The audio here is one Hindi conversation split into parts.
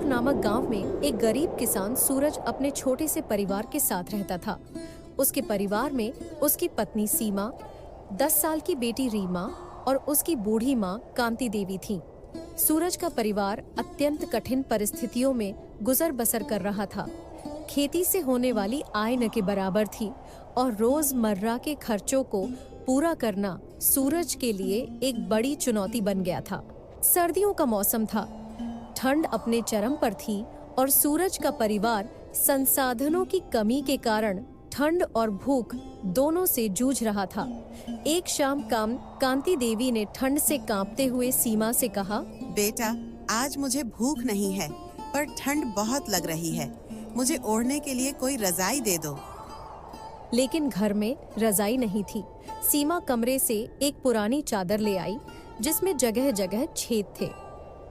कमजोर नामक गांव में एक गरीब किसान सूरज अपने छोटे से परिवार के साथ रहता था। उसके परिवार में उसकी पत्नी सीमा, 10 साल की बेटी रीमा और उसकी बूढ़ी माँ कांति देवी थी। सूरज का परिवार अत्यंत कठिन परिस्थितियों में गुजर बसर कर रहा था। खेती से होने वाली आय न के बराबर थी और रोजमर्रा के खर्चों को पूरा करना सूरज के लिए एक बड़ी चुनौती बन गया था। सर्दियों का मौसम था, ठंड अपने चरम पर थी और सूरज का परिवार संसाधनों की कमी के कारण ठंड और भूख दोनों से जूझ रहा था। एक शाम कांति देवी ने ठंड से कांपते हुए सीमा से कहा, बेटा, आज मुझे भूख नहीं है, पर ठंड बहुत लग रही है। मुझे ओढ़ने के लिए कोई रजाई दे दो। लेकिन घर में रजाई नहीं थी। सीमा कमरे से एक पुरानी चादर ले आई जिसमें जगह जगह छेद थे।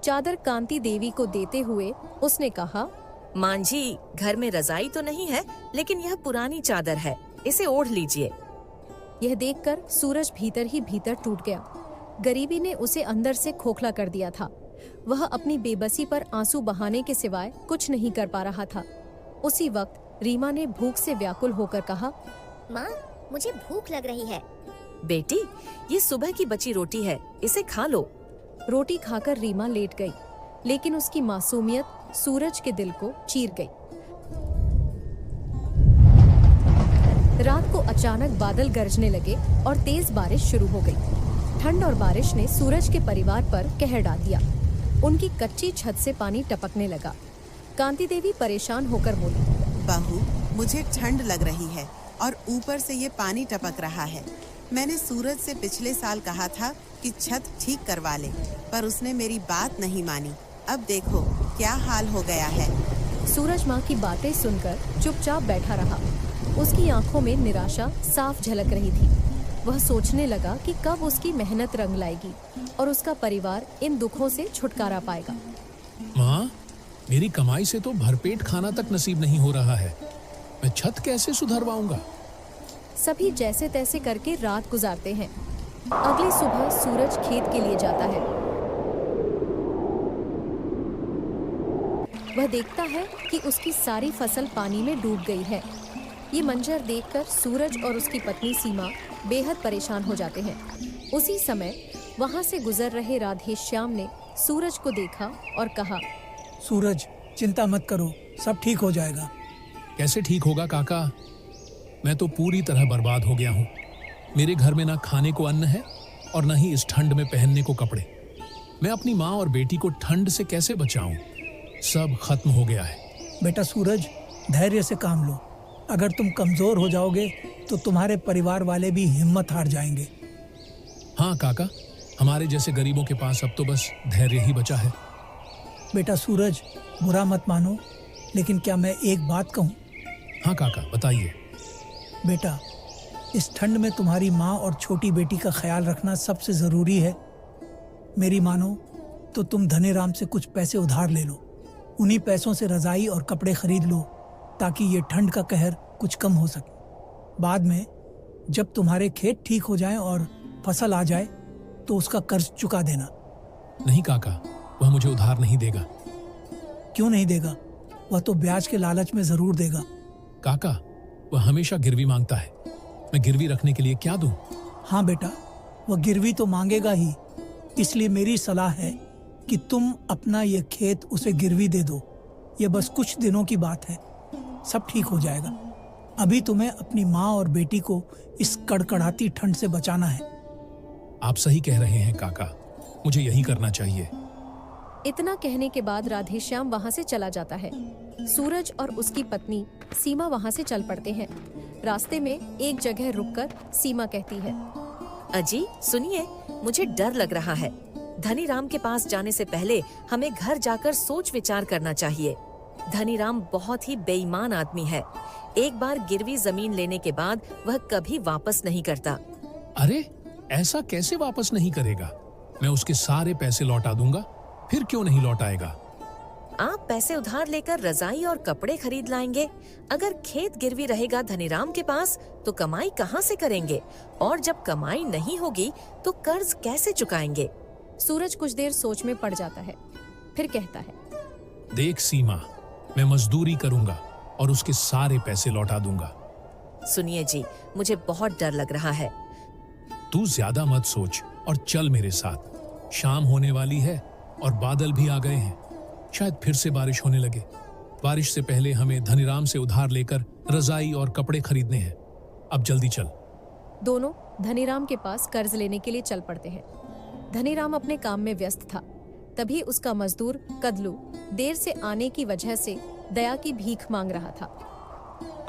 चादर कांति देवी को देते हुए उसने कहा, मांझी, घर में रजाई तो नहीं है, लेकिन यह पुरानी चादर है, इसे ओढ़ लीजिए। यह देखकर सूरज भीतर ही भीतर टूट गया। गरीबी ने उसे अंदर से खोखला कर दिया था। वह अपनी बेबसी पर आंसू बहाने के सिवाय कुछ नहीं कर पा रहा था। उसी वक्त रीमा ने भूख से व्याकुल होकर कहा, माँ, मुझे भूख लग रही है। बेटी, ये सुबह की बची रोटी है, इसे खा लो। रोटी खाकर रीमा लेट गई, लेकिन उसकी मासूमियत सूरज के दिल को चीर गई। रात को अचानक बादल गरजने लगे और तेज बारिश शुरू हो गई। ठंड और बारिश ने सूरज के परिवार पर कहर डाल दिया। उनकी कच्ची छत से पानी टपकने लगा। कांति देवी परेशान होकर बोली, बहू, मुझे ठंड लग रही है और ऊपर से ये पानी टपक रहा है। मैंने सूरज से पिछले साल कहा था कि छत ठीक करवा ले, पर उसने मेरी बात नहीं मानी। अब देखो क्या हाल हो गया है। सूरज माँ की बातें सुनकर चुपचाप बैठा रहा। उसकी आंखों में निराशा साफ झलक रही थी। वह सोचने लगा कि कब उसकी मेहनत रंग लाएगी और उसका परिवार इन दुखों से छुटकारा पाएगा। माँ, मेरी कमाई से तो भरपेट खाना तक नसीब नहीं हो रहा है। मैं छत कैसे सुधरवाऊंगा? सभी जैसे तैसे करके रात गुजारते हैं। अगली सुबह सूरज खेत के लिए जाता है। वह देखता है कि उसकी सारी फसल पानी में डूब गई है। ये मंजर देखकर सूरज और उसकी पत्नी सीमा बेहद परेशान हो जाते हैं। उसी समय वहां से गुजर रहे राधेश्याम ने सूरज को देखा और कहा, सूरज, चिंता मत करो, सब ठीक हो जाएगा। कैसे ठीक होगा काका? मैं तो पूरी तरह बर्बाद हो गया हूँ। मेरे घर में ना खाने को अन्न है और न ही इस ठंड में पहनने को कपड़े। मैं अपनी माँ और बेटी को ठंड से कैसे बचाऊं? सब खत्म हो गया है। बेटा सूरज, धैर्य से काम लो। अगर तुम कमजोर हो जाओगे तो तुम्हारे परिवार वाले भी हिम्मत हार जाएंगे। हाँ काका, हमारे जैसे गरीबों के पास अब तो बस धैर्य ही बचा है। बेटा सूरज, बुरा मत मानो, लेकिन क्या मैं एक बात कहूँ? हाँ काका, बताइए। बेटा, इस ठंड में तुम्हारी माँ और छोटी बेटी का ख्याल रखना सबसे जरूरी है। मेरी मानो तो तुम धनीराम से कुछ पैसे उधार ले लो। उन्हीं पैसों से रजाई और कपड़े खरीद लो ताकि ये ठंड का कहर कुछ कम हो सके। बाद में जब तुम्हारे खेत ठीक हो जाएं और फसल आ जाए तो उसका कर्ज चुका देना। नहीं काका, वह मुझे उधार नहीं देगा। क्यों नहीं देगा? वह तो ब्याज के लालच में जरूर देगा। काका, वह हमेशा गिरवी मांगता है। मैं गिरवी रखने के लिए क्या दूं? हाँ बेटा, वह गिरवी तो मांगेगा ही। इसलिए मेरी सलाह है कि तुम अपना ये खेत उसे गिरवी दे दो। ये बस कुछ दिनों की बात है, सब ठीक हो जाएगा। अभी तुम्हें अपनी माँ और बेटी को इस कड़कड़ाती ठंड से बचाना है। आप सही कह रहे हैं काका, मुझे यही करना चाहिए। इतना कहने के बाद राधेश्याम वहां से चला जाता है। सूरज और उसकी पत्नी सीमा वहां से चल पड़ते हैं। रास्ते में एक जगह रुककर सीमा कहती है, अजी सुनिए, मुझे डर लग रहा है। धनीराम के पास जाने से पहले हमें घर जाकर सोच विचार करना चाहिए। धनीराम बहुत ही बेईमान आदमी है। एक बार गिरवी जमीन लेने के बाद वह कभी वापस नहीं करता। अरे, ऐसा कैसे वापस नहीं करेगा? मैं उसके सारे पैसे लौटा दूंगा, फिर क्यों नहीं लौटाएगा? आप पैसे उधार लेकर रजाई और कपड़े खरीद लाएंगे। अगर खेत गिरवी रहेगा धनीराम के पास तो कमाई कहाँ से करेंगे? और जब कमाई नहीं होगी तो कर्ज कैसे चुकाएंगे? सूरज कुछ देर सोच में पड़ जाता है, फिर कहता है, देख सीमा, मैं मजदूरी करूंगा और उसके सारे पैसे लौटा दूंगा। सुनिए जी, मुझे बहुत डर लग रहा है। तू ज्यादा मत सोच और चल मेरे साथ। शाम होने वाली है और बादल भी आ गए हैं। शायद फिर से बारिश होने लगे। बारिश से पहले हमें धनीराम से उधार लेकर रजाई और कपड़े खरीदने हैं। अब जल्दी चल। दोनों धनीराम के पास कर्ज लेने के लिए चल पड़ते हैं। धनीराम अपने काम में व्यस्त था। तभी उसका मजदूर कदलू देर से आने की वजह से दया की भीख मांग रहा था।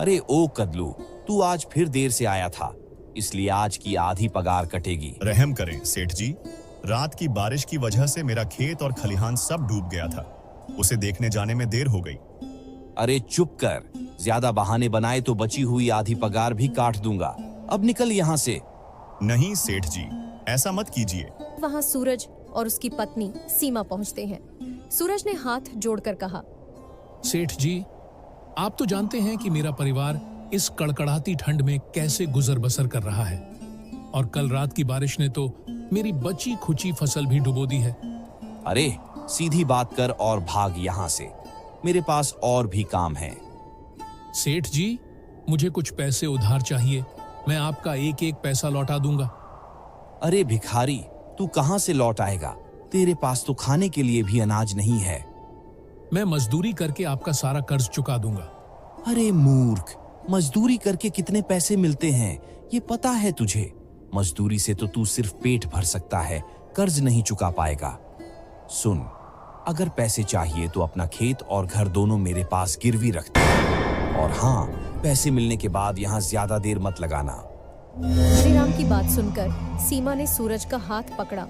अरे ओ कदलू, तू आज फिर देर से आया था, इसलिए आज की आधी पगार कटेगी। रहम करें सेठ जी, रात की बारिश की वजह से मेरा खेत और खलिहान सब डूब गया था। उसे देखने जाने में देर हो गई। अरे चुप कर, ज्यादा बहाने बनाए तो बची हुई आधी पगार भी काट दूंगा। अब निकल यहाँ से। नहीं सेठ जी, ऐसा मत कीजिए। वहाँ सूरज और उसकी पत्नी सीमा पहुँचते हैं। सूरज ने हाथ जोड़कर कहा, सेठ जी, आप तो जानते हैं कि मेरा परिवार इस कड़कड़ाती ठंड में कैसे गुजर बसर कर रहा है, और कल रात की बारिश ने तो मेरी बची खुची फसल भी डुबो दी है। अरे सीधी बात कर और भाग यहाँ से, मेरे पास और भी काम है। सेठ जी, मुझे कुछ पैसे उधार चाहिए, मैं आपका एक एक पैसा लौटा दूंगा। अरे भिखारी, तू कहाँ से लौट आएगा? तेरे पास तो खाने के लिए भी अनाज नहीं है। मैं मजदूरी करके आपका सारा कर्ज चुका दूंगा। अरे मूर्ख, मजदूरी करके कितने पैसे मिलते हैं ये पता है तुझे? मजदूरी से तो तू सिर्फ पेट भर सकता है, कर्ज नहीं चुका पाएगा। सुन, अगर पैसे चाहिए तो अपना खेत और घर दोनों मेरे पास गिरवी रख दे। और हाँ, पैसे मिलने के बाद यहाँ ज्यादा देर मत लगाना। धनीराम की बात सुनकर सीमा ने सूरज का हाथ पकड़ा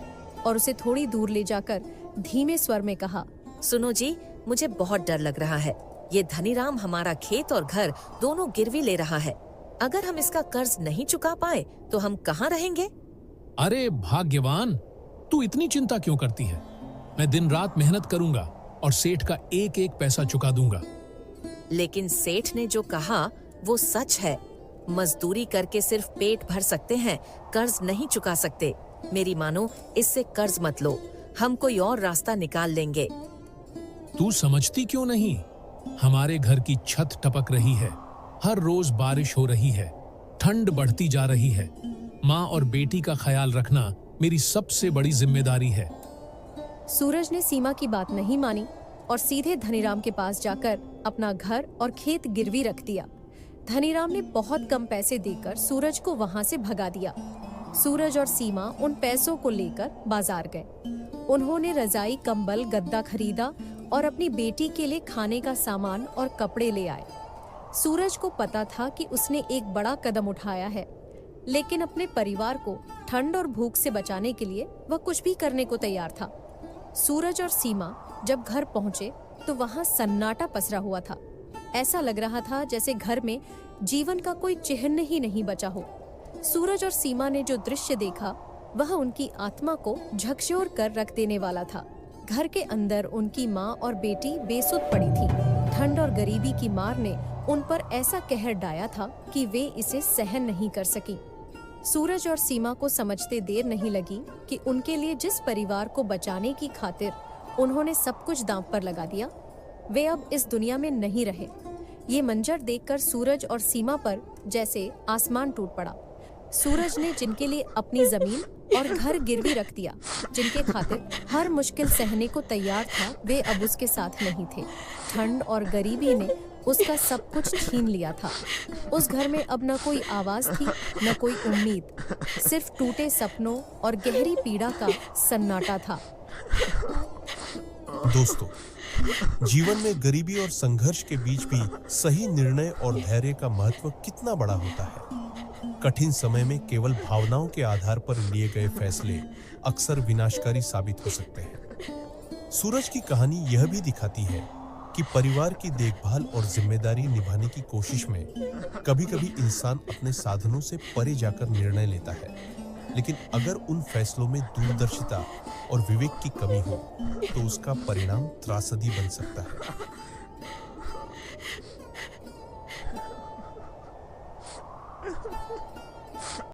और उसे थोड़ी दूर ले जाकर धीमे स्वर में कहा, सुनो जी, मुझे बहुत डर लग रहा है। ये धनीराम हमारा खेत और घर दोनों गिरवी ले रहा है। अगर हम इसका कर्ज नहीं चुका पाए तो हम कहाँ रहेंगे? अरे भाग्यवान, तू इतनी चिंता क्यों करती है? मैं दिन रात मेहनत करूंगा और सेठ का एक एक पैसा चुका दूंगा। लेकिन सेठ ने जो कहा वो सच है। मजदूरी करके सिर्फ पेट भर सकते हैं, कर्ज नहीं चुका सकते। मेरी मानो, इससे कर्ज मत लो, हम कोई और रास्ता निकाल लेंगे। तू समझती क्यों नहीं? हमारे घर की छत टपक रही है, हर रोज बारिश हो रही है, ठंड बढ़ती जा रही है। माँ और बेटी का ख्याल रखना मेरी सबसे बड़ी जिम्मेदारी है। सूरज ने सीमा की बात नहीं मानी और सीधे धनीराम के पास जाकर अपना घर और खेत गिरवी रख दिया। धनीराम ने बहुत कम पैसे देकर सूरज को वहां से भगा दिया। सूरज और सीमा उन पैसों को लेकर बाजार गए। उन्होंने रजाई, कंबल, गद्दा खरीदा और अपनी बेटी के लिए खाने का सामान और कपड़े ले आए। सूरज को पता था कि उसने एक बड़ा कदम उठाया है, लेकिन अपने परिवार को ठंड और भूख से बचाने के लिए वह कुछ भी करने को तैयार था। सूरज और सीमा जब घर पहुंचे तो वहां सन्नाटा पसरा हुआ था। ऐसा लग रहा था जैसे घर में जीवन का कोई चिन्ह ही नहीं बचा हो। सूरज और सीमा ने जो दृश्य देखा वह उनकी आत्मा को झकझोर कर रख देने वाला था। घर के अंदर उनकी माँ और बेटी बेसुध पड़ी थी। ठंड और गरीबी की मार ने उन पर ऐसा कहर डाया था कि वे इसे सहन नहीं कर सकी। सूरज और सीमा को समझते देर नहीं लगी कि उनके लिए जिस परिवार को बचाने की खातिर उन्होंने सब कुछ दांव पर लगा दिया, वे अब इस दुनिया में नहीं रहे। ये मंजर देखकर सूरज और सीमा पर जैसे आसमान टूट पड़ा। सूरज ने जिनके लिए अपनी जमीन और घर गिरवी रख दिया, जिनके खातिर हर मुश्किल सहने को तैयार था, वे अब उसके साथ नहीं थे। ठंड और गरीबी ने उसका सब कुछ छीन लिया था। उस घर में अब न कोई आवाज थी, न कोई उम्मीद, सिर्फ टूटे सपनों और गहरी पीड़ा का सन्नाटा था। दोस्तों, जीवन में गरीबी और संघर्ष के बीच भी सही निर्णय और धैर्य का महत्व कितना बड़ा होता है। कठिन समय में केवल भावनाओं के आधार पर लिए गए फैसले अक्सर विनाशकारी साबित हो सकते हैं। सूरज की कहानी यह भी दिखाती है कि परिवार की देखभाल और जिम्मेदारी निभाने की कोशिश में कभी-कभी इंसान अपने साधनों से परे जाकर निर्णय लेता है, लेकिन अगर उन फैसलों में दूरदर्शिता और विवेक की कमी हो तो उसका परिणाम त्रासदी बन सकता है।